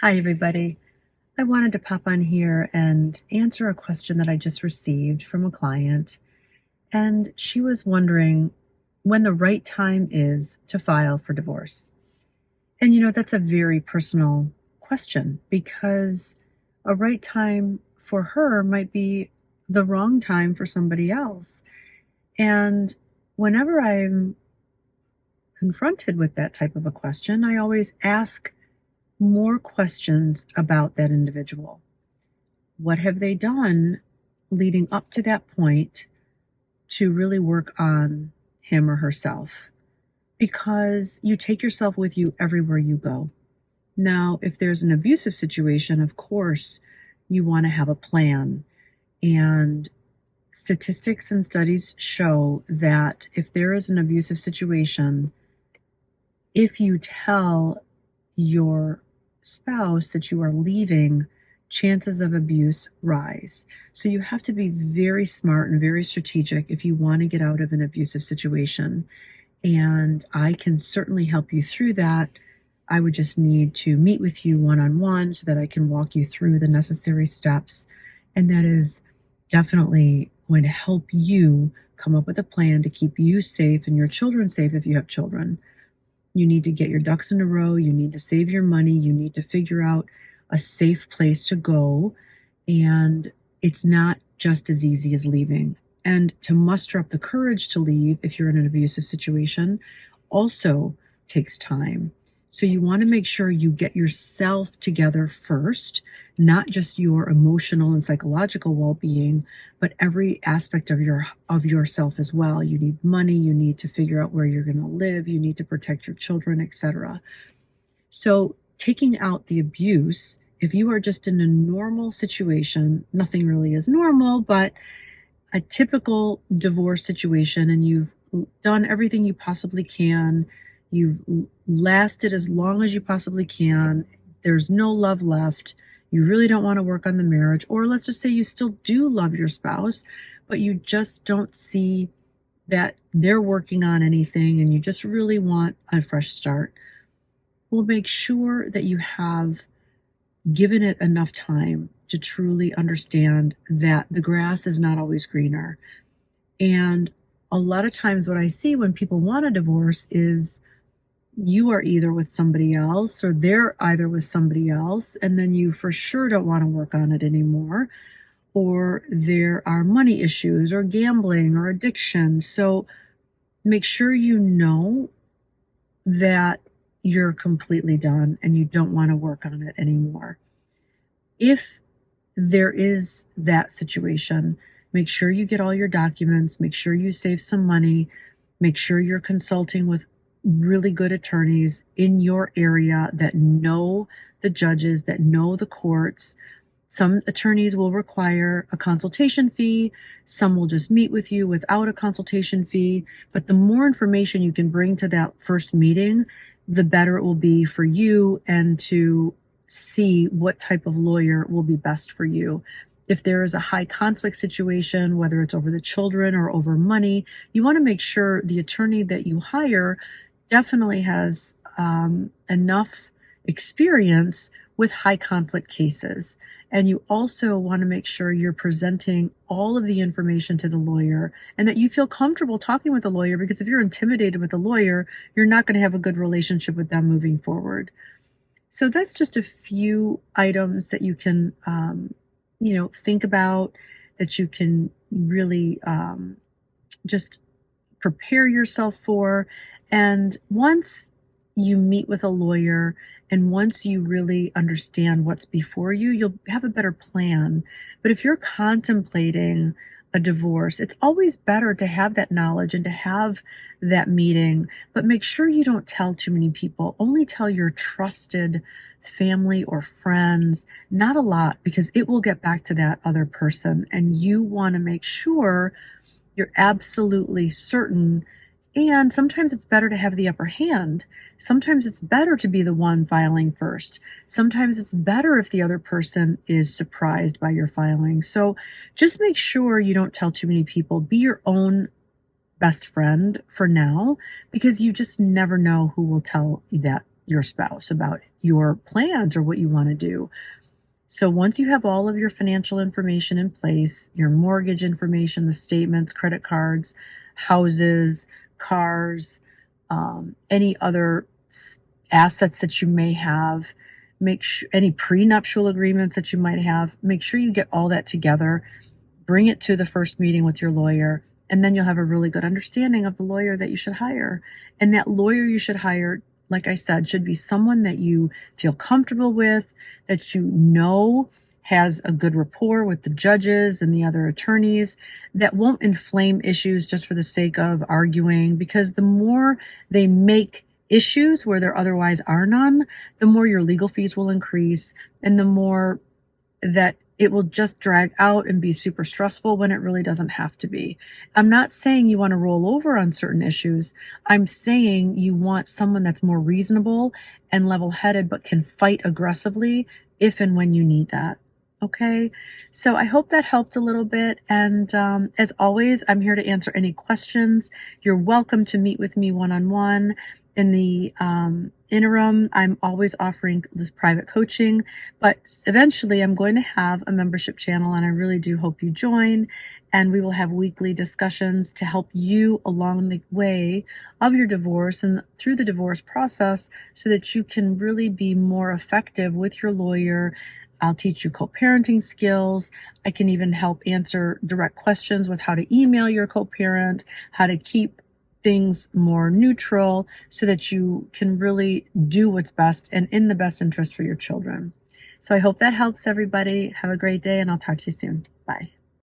Hi, everybody. I wanted to pop on here and answer a question that I just received from a client. And she was wondering when the right time is to file for divorce. And that's a very personal question because a right time for her might be the wrong time for somebody else. And whenever I'm confronted with that type of a question, I always ask more questions about that individual. What have they done leading up to that point to really work on him or herself? Because you take yourself with you everywhere you go. Now, if there's an abusive situation, of course, you want to have a plan. And statistics and studies show that if there is an abusive situation, if you tell your spouse that you are leaving, chances of abuse rise. So you have to be very smart and very strategic if you want to get out of an abusive situation. And I can certainly help you through that. I would just need to meet with you one-on-one so that I can walk you through the necessary steps. And that is definitely going to help you come up with a plan to keep you safe and your children safe if you have children. You need to get your ducks in a row. You need to save your money. You need to figure out a safe place to go. And it's not just as easy as leaving. And to muster up the courage to leave if you're in an abusive situation also takes time. So you want to make sure you get yourself together first, not just your emotional and psychological well-being, but every aspect of yourself as well. You need money, you need to figure out where you're going to live, you need to protect your children, etc. So taking out the abuse, if you are just in a normal situation, nothing really is normal, but a typical divorce situation, and you've done everything you possibly can, you've lasted as long as you possibly can, there's no love left, you really don't want to work on the marriage, or let's just say you still do love your spouse, but you just don't see that they're working on anything and you just really want a fresh start. Well, make sure that you have given it enough time to truly understand that the grass is not always greener. And a lot of times what I see when people want a divorce is you are either with somebody else or they're either with somebody else, and then you for sure don't want to work on it anymore, or there are money issues or gambling or addiction. So make sure you know that you're completely done and you don't want to work on it anymore. If there is that situation, make sure you get all your documents, make sure you save some money, make sure you're consulting with really good attorneys in your area that know the judges, that know the courts. Some attorneys will require a consultation fee. Some will just meet with you without a consultation fee. But the more information you can bring to that first meeting, the better it will be for you and to see what type of lawyer will be best for you. If there is a high conflict situation, whether it's over the children or over money, you want to make sure the attorney that you hire definitely has enough experience with high conflict cases. And you also want to make sure you're presenting all of the information to the lawyer and that you feel comfortable talking with the lawyer, because if you're intimidated with the lawyer, you're not going to have a good relationship with them moving forward. So that's just a few items that you can, think about, that you can really just prepare yourself for. And once you meet with a lawyer and once you really understand what's before you, you'll have a better plan. But if you're contemplating a divorce, it's always better to have that knowledge and to have that meeting. But make sure you don't tell too many people. Only tell your trusted family or friends, not a lot, because it will get back to that other person. And you want to make sure you're absolutely certain. And sometimes it's better to have the upper hand. Sometimes it's better to be the one filing first. Sometimes it's better if the other person is surprised by your filing. So just make sure you don't tell too many people. Be your own best friend for now, because you just never know who will tell that your spouse about your plans or what you want to do. So once you have all of your financial information in place, your mortgage information, the statements, credit cards, houses, cars, any other assets that you may have, make sure any prenuptial agreements that you might have, make sure you get all that together, bring it to the first meeting with your lawyer, and then you'll have a really good understanding of the lawyer that you should hire. And that lawyer you should hire, like I said, should be someone that you feel comfortable with, that you know has a good rapport with the judges and the other attorneys, that won't inflame issues just for the sake of arguing, because the more they make issues where there otherwise are none, the more your legal fees will increase and the more that it will just drag out and be super stressful when it really doesn't have to be. I'm not saying you want to roll over on certain issues. I'm saying you want someone that's more reasonable and level-headed, but can fight aggressively if and when you need that. Okay, so I hope that helped a little bit. And as always, I'm here to answer any questions. You're welcome to meet with me one-on-one. In the interim, I'm always offering this private coaching, but eventually I'm going to have a membership channel, and I really do hope you join. And we will have weekly discussions to help you along the way of your divorce and through the divorce process so that you can really be more effective with your lawyer. I'll teach you co-parenting skills. I can even help answer direct questions with how to email your co-parent, how to keep things more neutral so that you can really do what's best and in the best interest for your children. So I hope that helps everybody. Have a great day, and I'll talk to you soon. Bye.